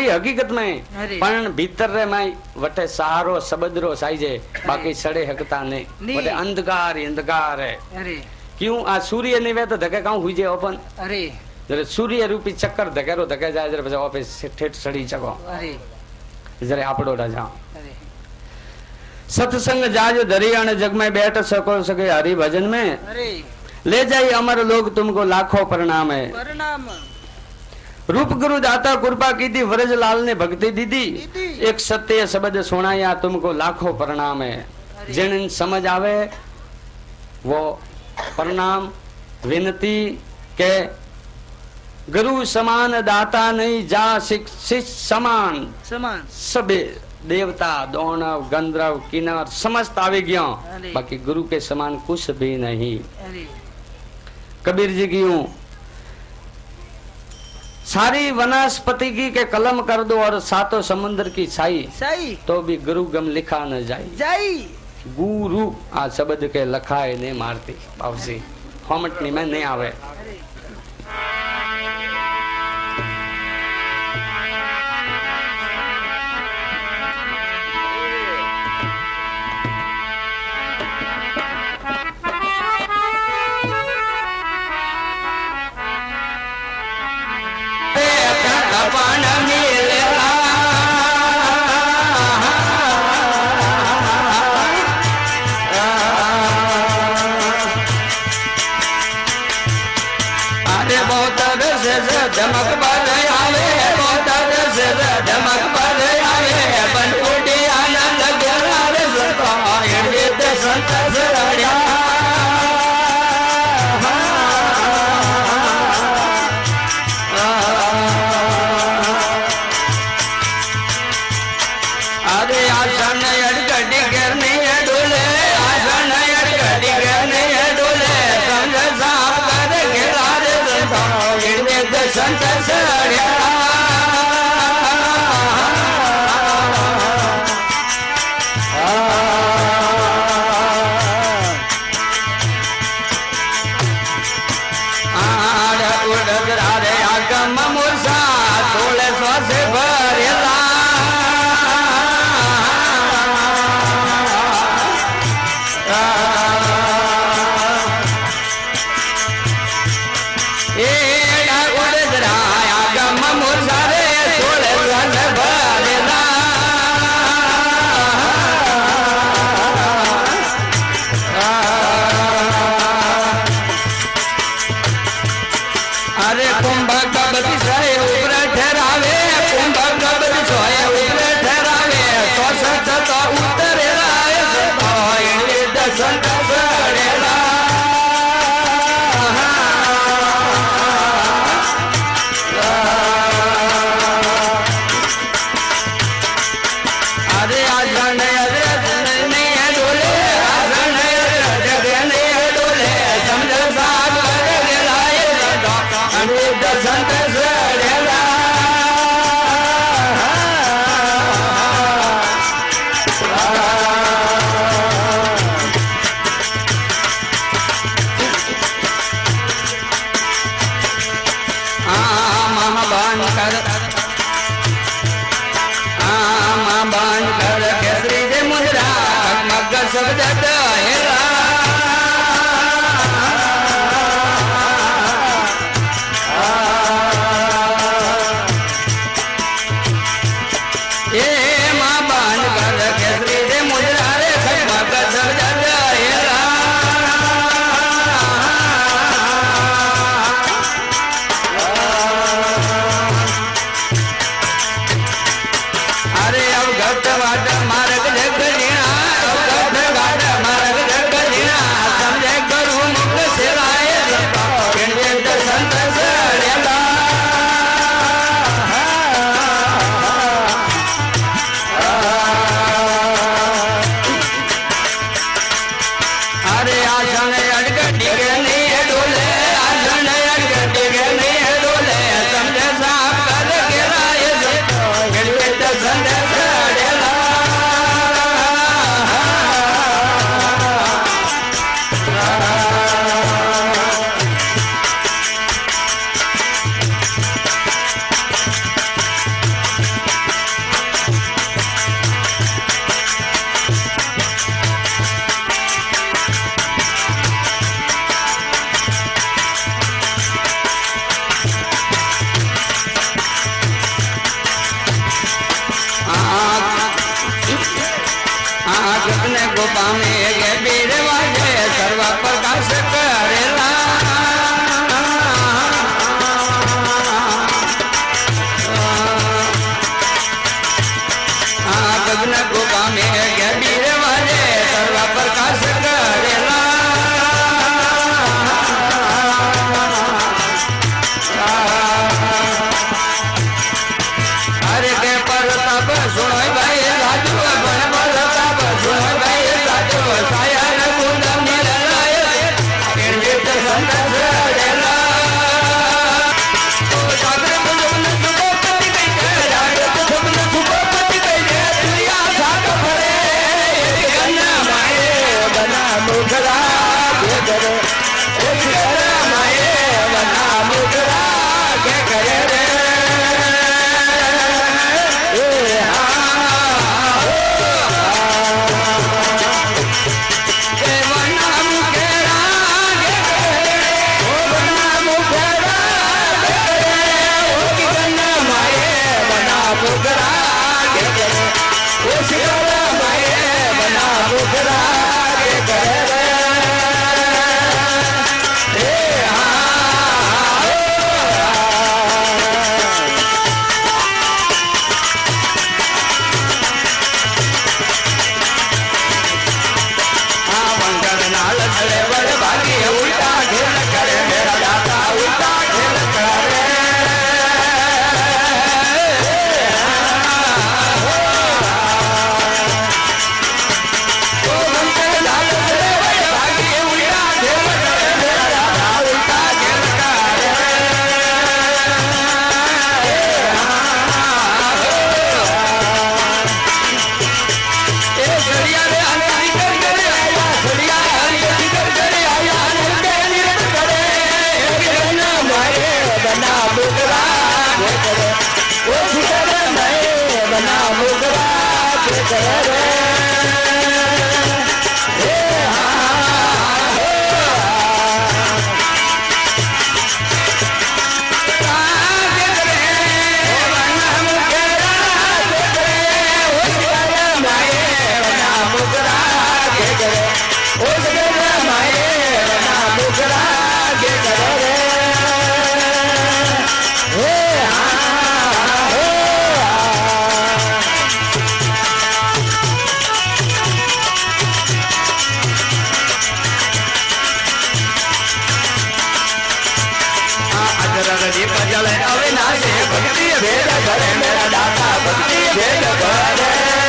सूर्य हकीकत में पण भीतर रे में वटे सहारो सबदरो साइजे बाकी सड़े हकता नहीं वटे अंधकार ही अंधकार है। अरे क्यों आ सूर्य नहीं वे तो धके काऊ हुई जे ओपन अरे जरे सूर्य रूपी चक्कर धकेरो धके जाए जरे પછી ઓફિસ ઠેઠ સડી ચકો अरे जरे आपड़ो राजा अरे सत्संग जाज दरियाण जग में बैठ सको सके हरि भजन में अरे ले जाई अमर लोग तुमको लाखों प्रणाम है। प्रणाम रूप गुरु दाता कृपा की थी व्रज लाल ने भक्ति दी थी दीदी। एक सत्य शब्द सुनाया तुमको लाखों प्रणाम है। जिन समझ आवे वो प्रणाम विनती के गुरु समान दाता नहीं जा शिक्षित समान समान सबे देवता दानव गंधर्व किन्नर समस्त आवे गया अरे। बाकी गुरु के समान कुछ भी नहीं। अरे कबीर जी की यूं सारी वनस्पति की के कलम कर दो और सातों समुद्र की छाई सही तो भी गुरु गम लिखा न जाए। जाई गुरु आ शब्द के लखाए ने मारती बाबूजी होमटनी में नहीं आवे। को पामे गे बीर वाजे सर्व प्रकाश करेला गगन को पामे गे बीर वाजे सर्व प्रकाश करेला अरे के परताप सुनो भाई राजू बन परताप सुनो भाई राजू साया गुण निरलाय निर्जित संत रेला ओ सागर गुण सुखपति कहे राजत सबन सुखपति कहे दुनिया साथ भरे गन माए बना मुखरा के करे ओ शिखर माए बना मुखरा के करे रे अविनाशी भक्ति भेद करे मेरा दाता भक्ति भेद करे